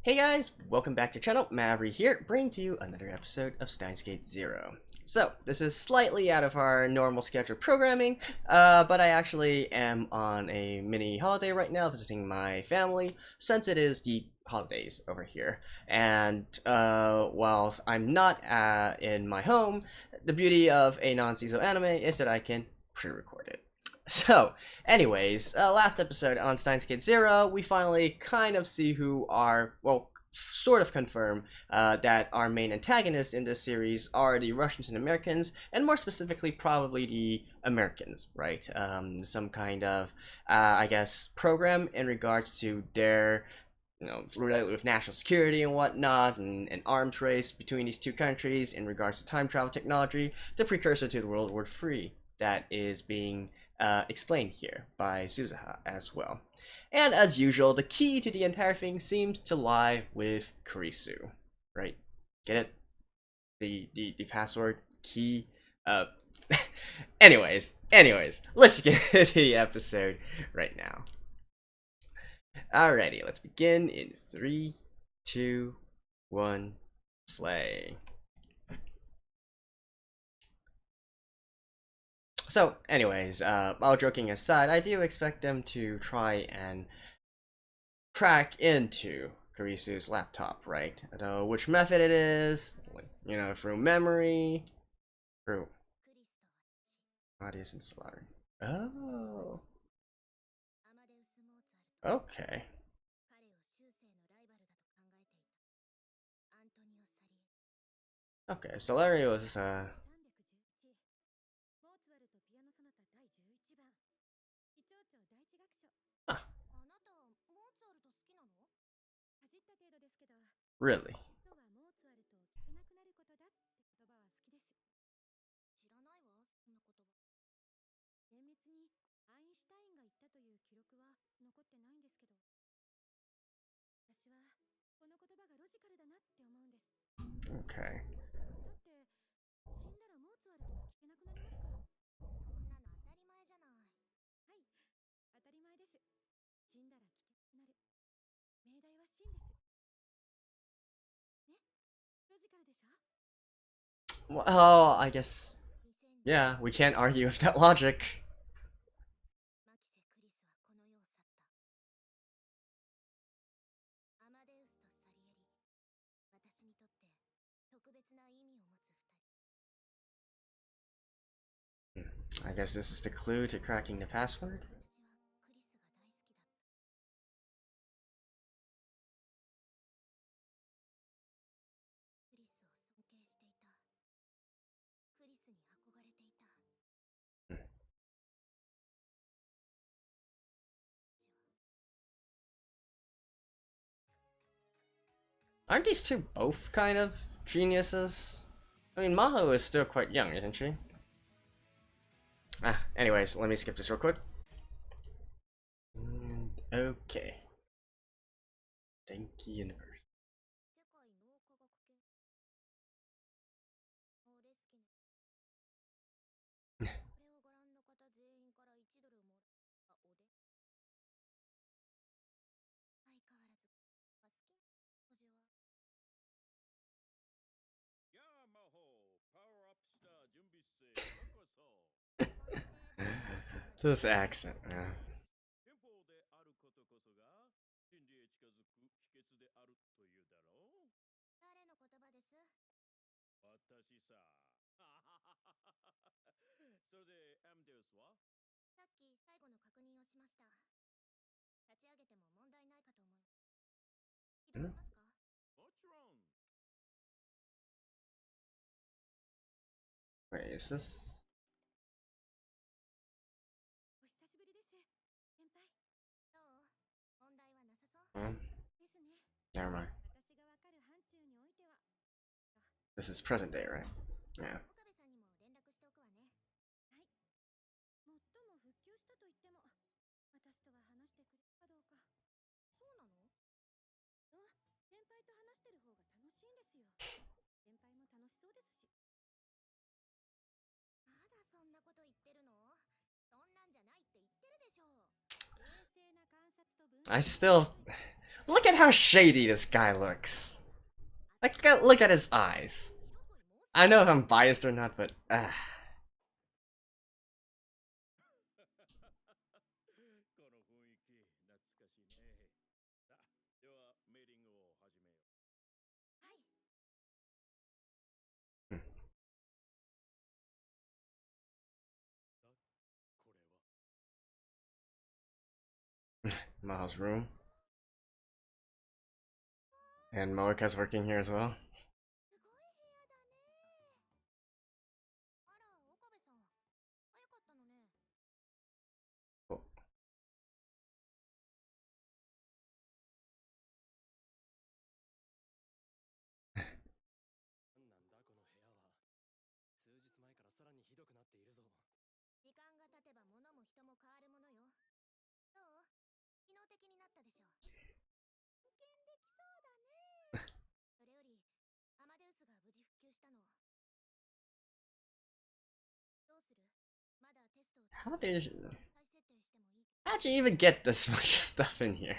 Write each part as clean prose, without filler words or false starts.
Hey guys, welcome back to the channel. Maverick here, bringing to you another episode of Steinsgate 0. So, this is slightly out of our normal scheduled programming, but I actually am on a mini holiday right now, visiting my family, since it is the holidays over here. And whilst I'm not in my home, the beauty of a non-seasonal anime is that I can pre-record it. So, anyways, last episode on Steins Gate 0, we finally kind of see who are, well, sort of confirm that our main antagonists in this series are the Russians and Americans, and more specifically, probably the Americans, right? Some kind of, I guess, program in regards to their, related with national security and whatnot, and an arms race between these two countries in regards to time travel technology, the precursor to the World War III that is being explained here by Suzuha as well. And as usual, the key to the entire thing seems to lie with Kurisu, right? Get it? The password key. Anyways, let's get into the episode right now. Alrighty, let's begin in 3, 2, 1, play. So, anyways, all joking aside, I do expect them to try and crack into Kurisu's laptop, right? I don't know which method it is, through memory, through audience installer. Oh. Okay. Okay, Solario is, Huh. Really? Okay. Well, I guess, yeah, we can't argue with that logic. I guess this is the clue to cracking the password. Aren't these two both kind of geniuses? I mean, Maho is still quite young, isn't she? Anyways, let me skip this real quick. Okay. Denki Universe. This accent, man. Wait, is this? Never mind. This is present day, right? Yeah. I still... Look at how shady this guy looks. Like, look at his eyes. I know if I'm biased or not, but Maho's room. And Moeka's working here as well. Cool. How'd you even get this much stuff in here?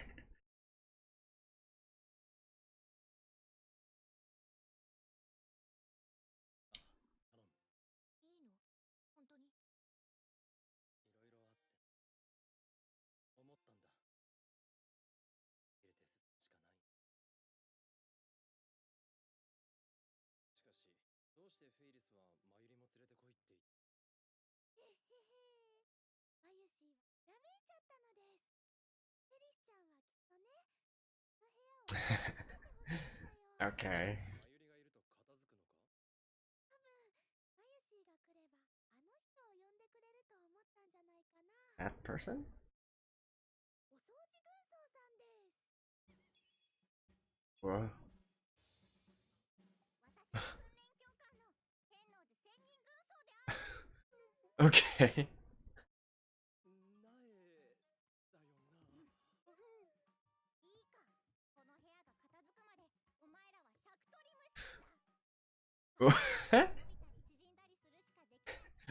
Okay. That person? Whoa. Okay. What?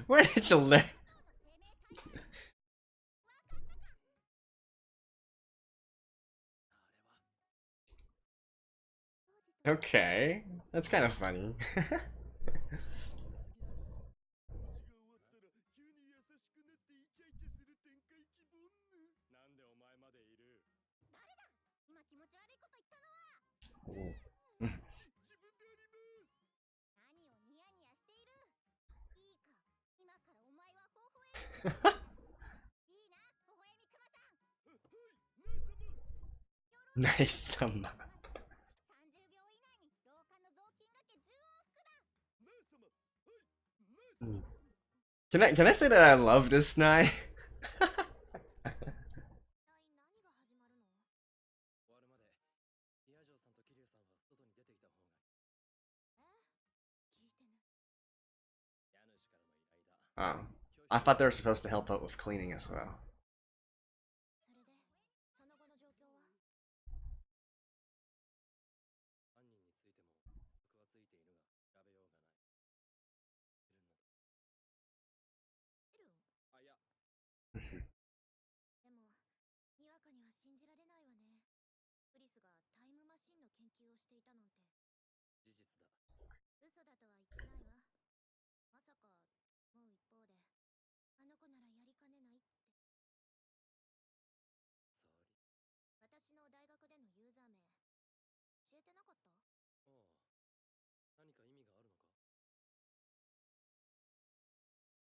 Where did you live? Okay, that's kind of funny. Nice summer. Can I say that I love this Snai? Oh, I thought they were supposed to help out with cleaning as well.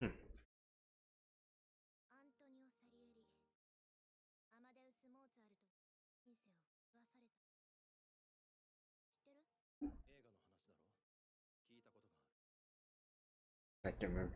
Hmm. I can remember.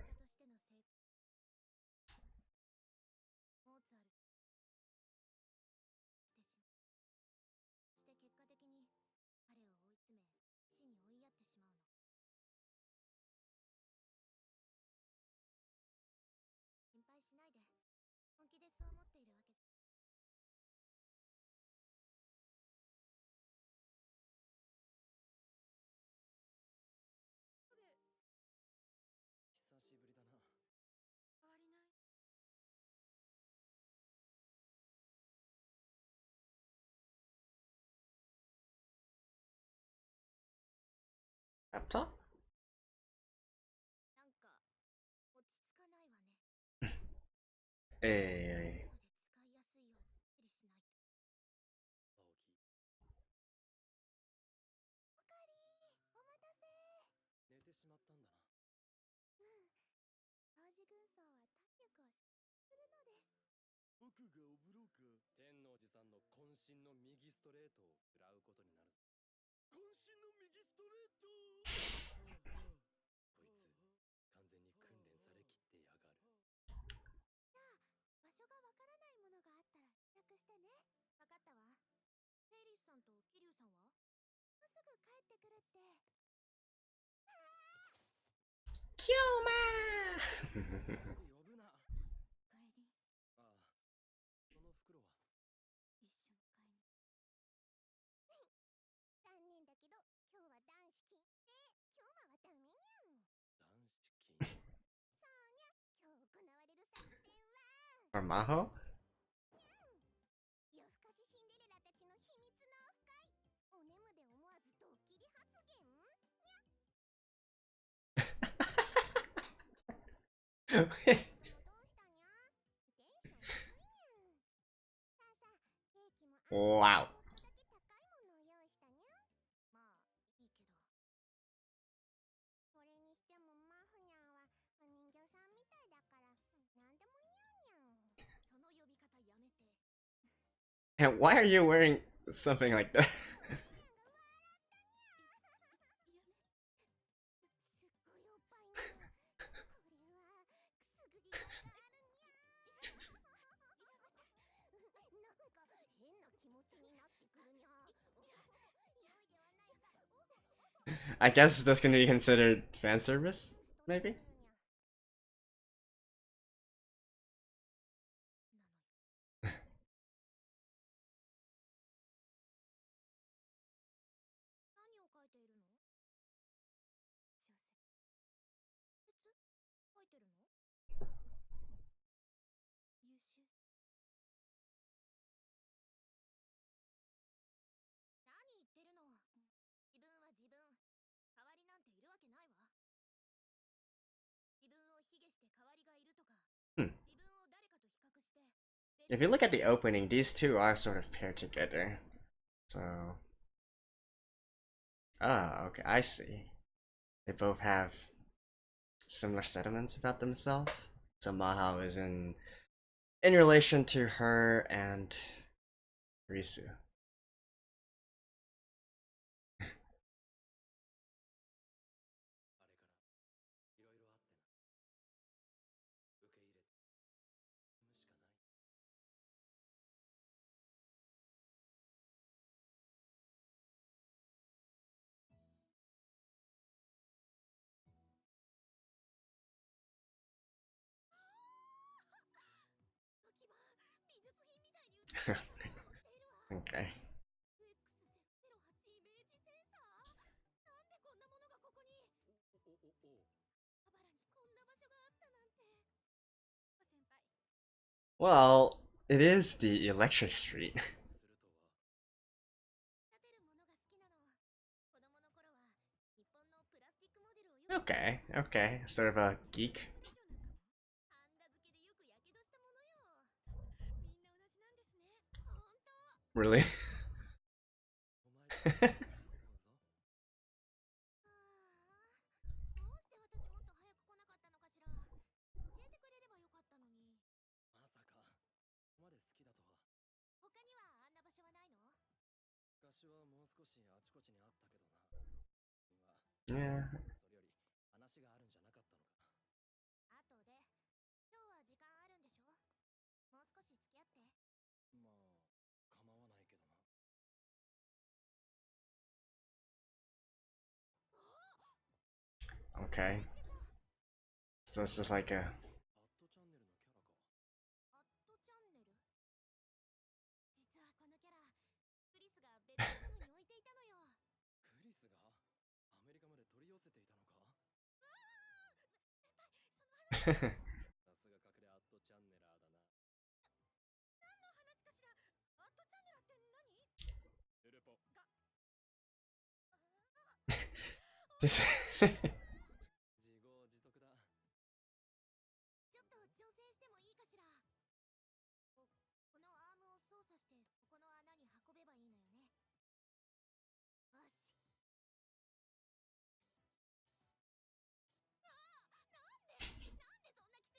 Laptop? なんか落ち着かないわね。えここで使いやすいように整理しないと。おかえり、お待たせ。寝てしまったんだな。うん。当時軍曹は体力を消費するのです。僕がおぶろうか。天王寺さんの渾身の右ストレートを食らうことになるぞ。渾身の右ストレートこいつ完全に訓練されきってやがる。じゃあ、場所がわからないものがあったら連絡してね。わかったわ。テイリスさんとキリュウさんは？もうすぐ帰ってくるって。呼ぶな。帰り、ああ、その袋は一緒に買いに。残念だけど、今日は男子禁制。今日はダメにゃん。男子禁。そうにゃ。今日行われる作戦は。or Maho? 夜更かしシンデレラたちの秘密のオフ会。お眠で思わずドッキリ発言。どうしたにゃ？テンション低いにゃん。さあさあ、ケーキもあんこも Wow. ちょっとだけ高いものを用意したにゃ。まあいいけど。それにしてもマフニャンはお人形さんみたいだからなんでもにゃんにゃん。その呼び方やめて。 And why are you wearing something like that? すっごいおっぱいにゃ。これはくすぐりがいがあるにゃ。なんか変な気持ちになってくるにゃ。良いではないか。 I guess this can be considered fan service, maybe? 何を書いているの？小説。書いてるの？優秀。何言ってるの？自分は自分。代わりなんているわけないわ。自分を卑下して代わりがいるとか。自分を誰かと比較して。 If you look at the opening, these two are sort of paired together. So. Ah, okay, I see. They both have similar sentiments about themselves. So Maho is in relation to her and Risu. あれからいろいろあってな。受け入れてむしかない。浮き輪、美術品みたいに美しい反応をしているわ。 Okay. XZ08 イメージセンサー。なんでこんなものがここに？あばらにこんな場所があったなんて。お先輩。 Well, it is the electric street. 立てるものが好きなの。子供の頃は日本のプラスチックモデルをよく。 Okay, okay. Sort of a geek. ハンダ付けでよくやけどしたものよ。みんな同じなんですね。本当。 Really? お前と思うぞ。どうして私もっと早く来なかったのかしら。教えてくれればよかったのに。まさかここまで好きだとは。他にはあんな場所はないの？昔はもう少しあちこちにあったけどな。Yeah. それより話があるんじゃなかったのか。後で。今日は時間あるんでしょ？もう少し付き合って。まあ構わないけどな。 Okay. So it's just like a. アットチャンネルのキャラか。アットチャンネル。実はこのキャラ、クリスが別のルームに置いていたのよ。クリスがアメリカまで取り寄せていたのか。先輩、その話。さすが隠れアットチャンネラーだな。何の話かしら。アットチャンネラーって何？エレポ。This 自業自得だ。ちょっと挑戦してもいいかしら。このアームを操作してそこの穴に運べばいいのよね。よし。なんでそんな奇跡的な動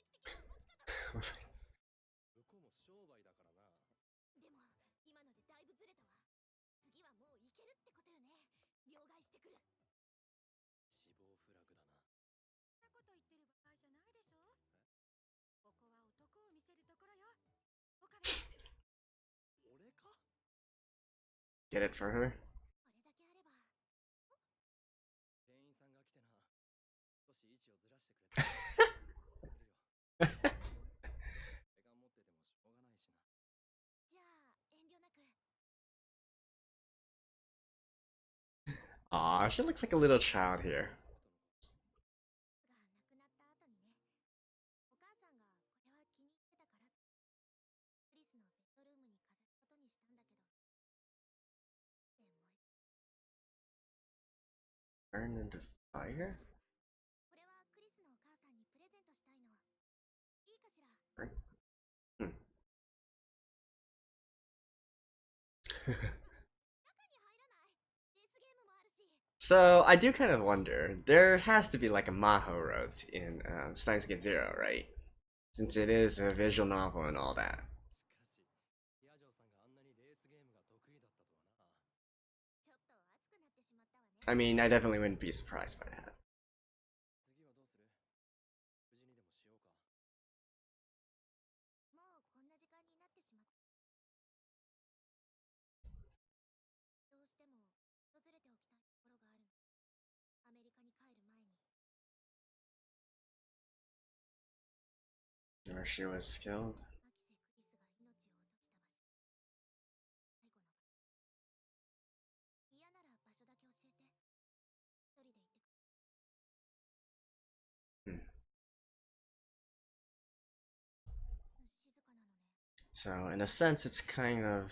き方するの？向こうも商売だからな。でも今のでだいぶずれたわ。次はもういけるってことよね。両替してくる。死亡フラグだな。そんなこと言ってる場合じゃないでしょ。ここは男を見せるところよ。岡部。俺か？ get it for her. これだけあれば。店員さんが来てな。少し位置をずらしてくれた。いるよ。手が持っててもしょうがないしな。じゃあ遠慮なく。 Aw, she looks like a little child here. が亡くなった後にね。お母さんがこれは気に入ってたからってクリスのベッドルームに飾ることにしたんだけど。でも Burn into fire? これはクリスのお母さんにプレゼントしたいの。いいかしら。 Hmm. 中に入らない？レースゲームもあるし。 So I do kind of wonder. There has to be like a Maho wrote in Steins Gate Zero, right? Since it is a visual novel and all that. しかし、ヤジョーさんがあんなにレースゲームが得意だったとはな。ちょっと熱くなってしまったわね。 I mean, I definitely wouldn't be surprised by that. 次はどうする？無事にでもしようか。もうこんな時間になってしまった。どうしても訪れておきたいところがあるの。アメリカに帰る前に。 Where she was killed. マキセ・クリスが命を落とした場所。最後の場所。嫌なら場所だけ教えて。一人で行ってくる。 Hmm. 静かなのね。 So in a sense, it's kind of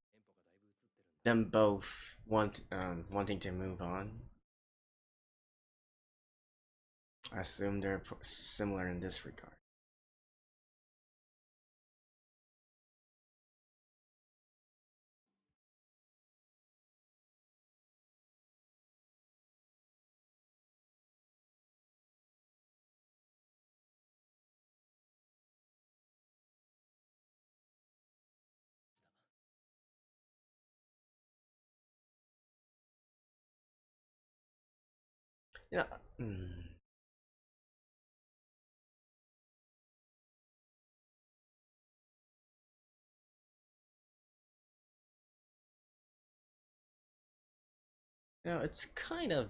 テンポがだいぶ映ってるんだ。 them both wanting to move on. I assume they're similar in this regard. Yeah. You know, it's kind of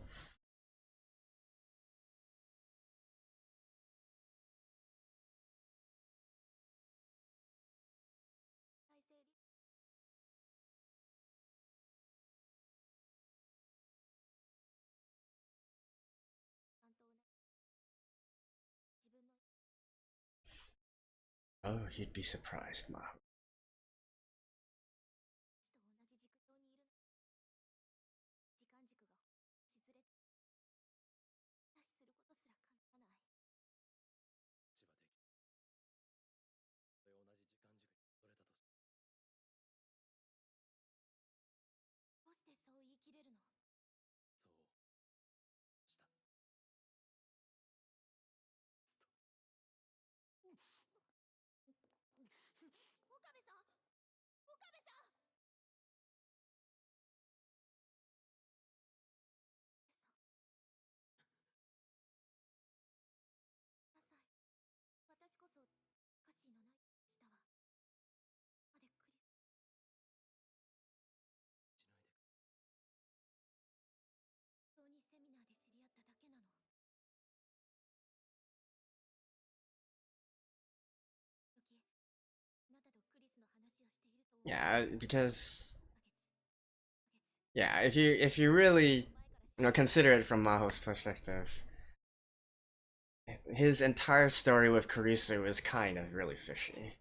oh, you'd be surprised, Maho. と同じ軸上にいるの。時間軸がしずれて話することすら叶わない。千葉的。これ同じ時間軸に取れたとして。どうしてそう言い切れるの？そうした。岡部さん、岡部さん。ダサい。私こそ歌詞のないしたわ。までクリス。しないで。本当にセミナーで知り合っただけなの。時、あなたとクリスの話をしていると。 Yeah, because yeah, if you really consider it from Maho's perspective, his entire story with Kurisu is kind of really fishy.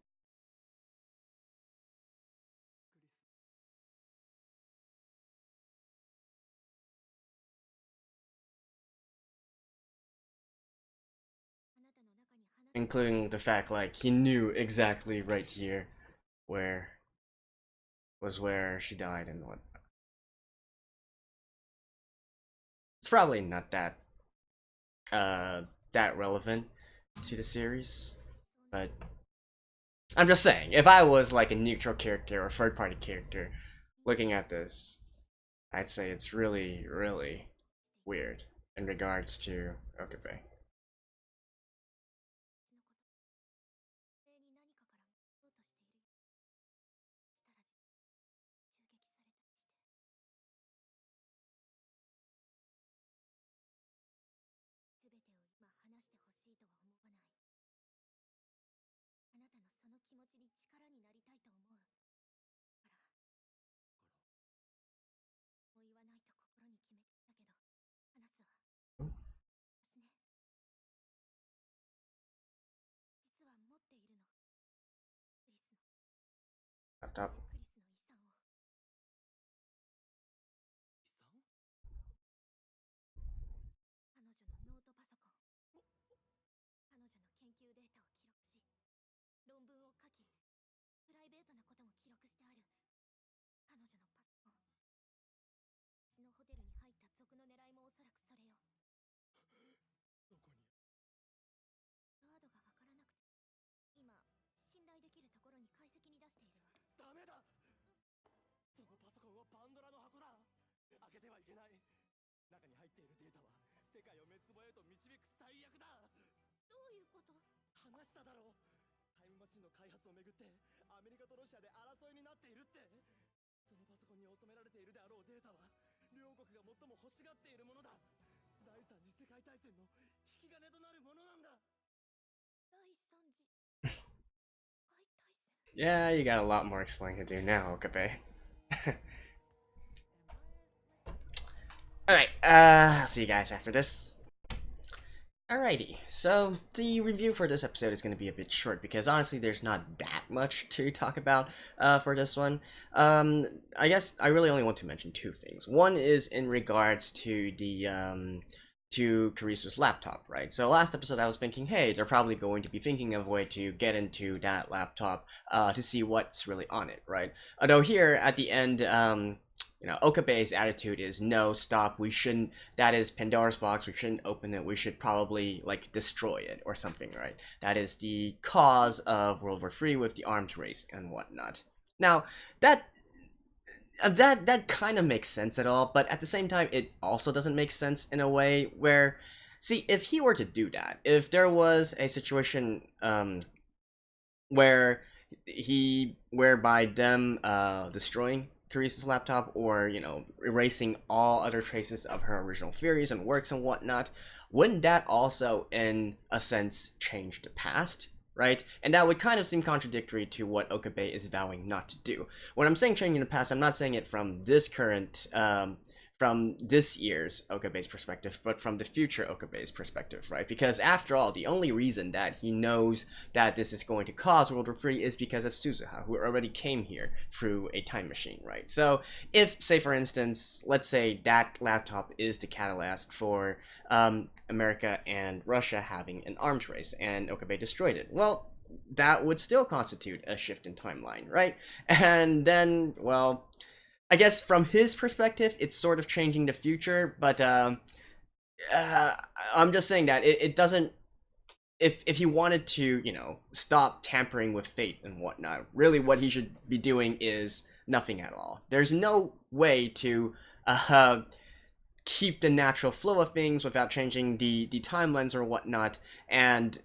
including the fact like he knew exactly right here where she died and what. It's probably not that that relevant to the series, but I'm just saying, if I was like a neutral character or third party character looking at this, I'd say it's really, really weird in regards to Okabe. ラップトップ。ダメだ。そのパソコンはパンドラの箱だ。開けてはいけない。中に入っているデータは世界を滅亡へと導く最悪だ。どういうこと？話しただろう。タイムマシンの開発をめぐってアメリカとロシアで争いになっているって。そのパソコンに収められているであろうデータは両国が最も欲しがっているものだ。第三次世界大戦の引き金となるものなんだ。第三次 Yeah, you got a lot more explaining to do now, Okabe. Alright, I'll see you guys after this. Alrighty, so the review for this episode is going to be a bit short because honestly there's not that much to talk about for this one. I guess I really only want to mention two things. One is in regards to the to Karisa's laptop, right? So last episode I was thinking, hey, they're probably going to be thinking of a way to get into that laptop to see what's really on it, right? Although here at the end, you know, Okabe's attitude is no, stop, we shouldn't, that is Pandora's box, we shouldn't open it, we should probably like destroy it or something, right? That is the cause of World War III with the arms race and whatnot. Now, that kind of makes sense at all, but at the same time, it also doesn't make sense in a way where, see, if he were to do that, if there was a situation whereby them destroying Karisa's laptop or, you know, erasing all other traces of her original theories and works and whatnot, wouldn't that also, in a sense, change the past? Right? And that would kind of seem contradictory to what Okabe is vowing not to do. When I'm saying changing the past, I'm not saying it from this current, from this year's Okabe's perspective, but from the future Okabe's perspective, right? Because after all, the only reason that he knows that this is going to cause World War III is because of Suzuha, who already came here through a time machine, right? So if, say for instance, let's say that laptop is the catalyst for America and Russia having an arms race, and Okabe destroyed it, well, that would still constitute a shift in timeline, right? And then, well, I guess from his perspective, it's sort of changing the future, but I'm just saying that it doesn't. If he wanted to, you know, stop tampering with fate and whatnot, really what he should be doing is nothing at all. There's no way to keep the natural flow of things without changing the timelines or whatnot, and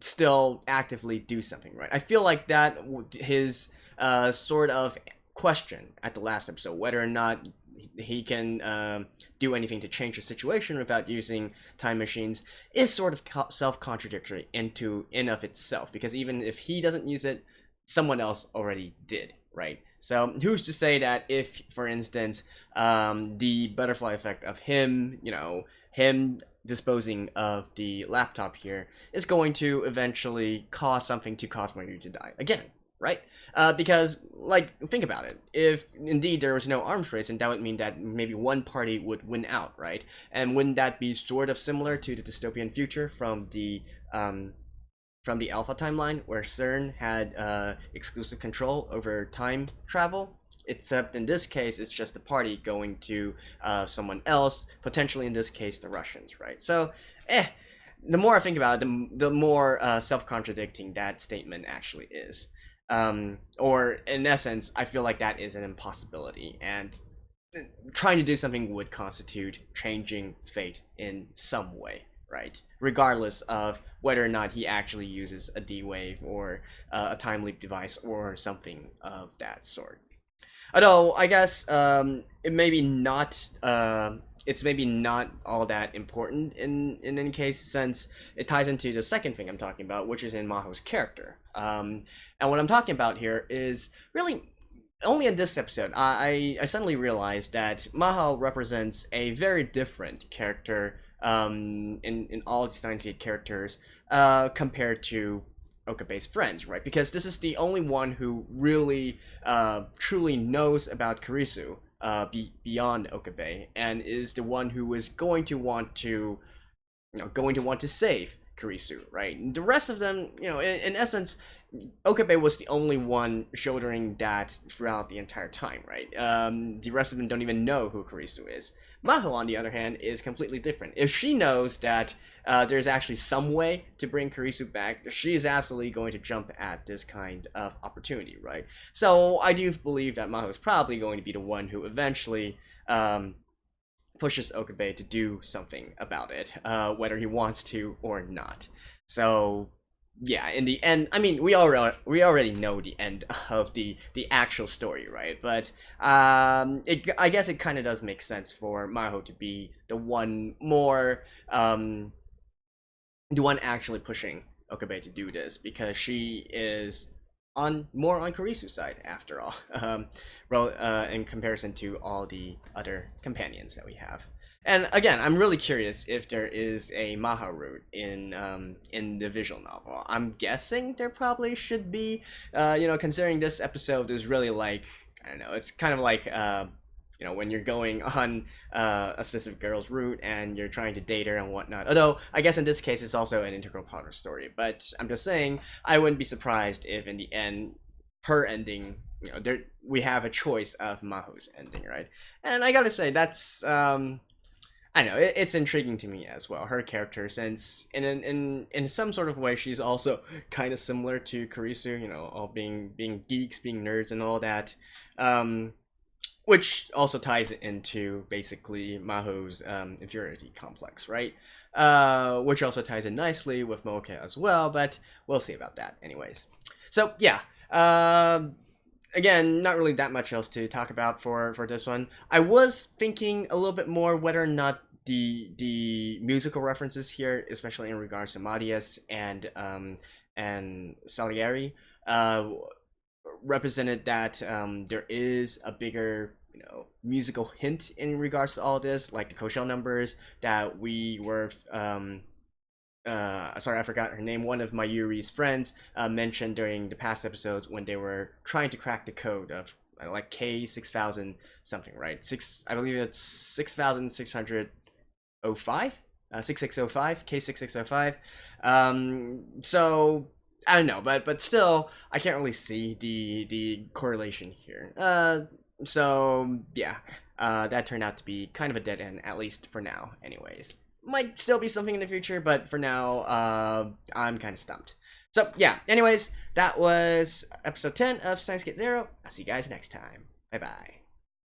still actively do something, right? I feel like that his sort of question at the last episode, whether or not he can do anything to change the situation without using time machines, is sort of self-contradictory in of itself, because even if he doesn't use it, someone else already did, right? So who's to say that if, for instance, the butterfly effect of him, you know, him disposing of the laptop here is going to eventually cause something to cause Mayu to die again, right? Because, like, think about it. If indeed there was no arms race, and that would mean that maybe one party would win out, right? And wouldn't that be sort of similar to the dystopian future from the from the Alpha timeline, where CERN had exclusive control over time travel. Except in this case, it's just the party going to someone else, potentially in this case the Russians, right? So, the more I think about it, the more self-contradicting that statement actually is. Or in essence, I feel like that is an impossibility, and trying to do something would constitute changing fate in some way, right? Regardless of whether or not he actually uses a D-Wave or a time leap device or something of that sort. Although I guess it maybe not it's maybe not all that important in any case, since it ties into the second thing I'm talking about, which is in Maho's character. And what I'm talking about here is really only in this episode I suddenly realized that Maho represents a very different character in all the Steins Gate characters compared to Okabe's friends, right? Because this is the only one who really truly knows about Kurisu beyond Okabe, and is the one who is going to want to save Kurisu, right? The rest of them, in essence, Okabe was the only one shouldering that throughout the entire time, right? The rest of them don't even know who Kurisu is. Maho, on the other hand, is completely different. If she knows that there's actually some way to bring Kurisu back, she is absolutely going to jump at this kind of opportunity, right? So I do believe that Maho is probably going to be the one who eventually pushes Okabe to do something about it, whether he wants to or not. So yeah, in the end, I mean, we already know the end of the actual story, right? But I guess it kind of does make sense for Maho to be the one the one actually pushing Okabe to do this, because she is more on Kurisu's side after all, in comparison to all the other companions that we have. And again, I'm really curious if there is a Maho route in the visual novel. I'm guessing there probably should be, considering this episode is really like, I don't know, it's kind of like, when you're going on a specific girl's route and you're trying to date her and whatnot. Although, I guess in this case, it's also an integral part of the story. But I'm just saying, I wouldn't be surprised if in the end, her ending, we have a choice of Maho's ending, right? And I gotta say, that's, I know, it's intriguing to me as well, her character, since in some sort of way she's also kind of similar to Kurisu, all being geeks, being nerds and all that, which also ties into basically Maho's inferiority complex, right? Which also ties in nicely with Moke as well, but we'll see about that anyways. So yeah, again, not really that much else to talk about for this one. I was thinking a little bit more whether or not the musical references here, especially in regards to Marius and Salieri, represented that there is a bigger musical hint in regards to all this, like the Koshel numbers that we were sorry, I forgot her name. One of Mayuri's friends mentioned during the past episodes when they were trying to crack the code of like K6000 something, right? I believe it's 6605, 6605, K6605. So I don't know, but still, I can't really see the correlation here. So yeah, that turned out to be kind of a dead end, at least for now, anyways. Might still be something in the future, but for now, I'm kind of stumped. So yeah, anyways, that was episode 10 of Steins Gate Zero. I'll see you guys next time. Bye bye.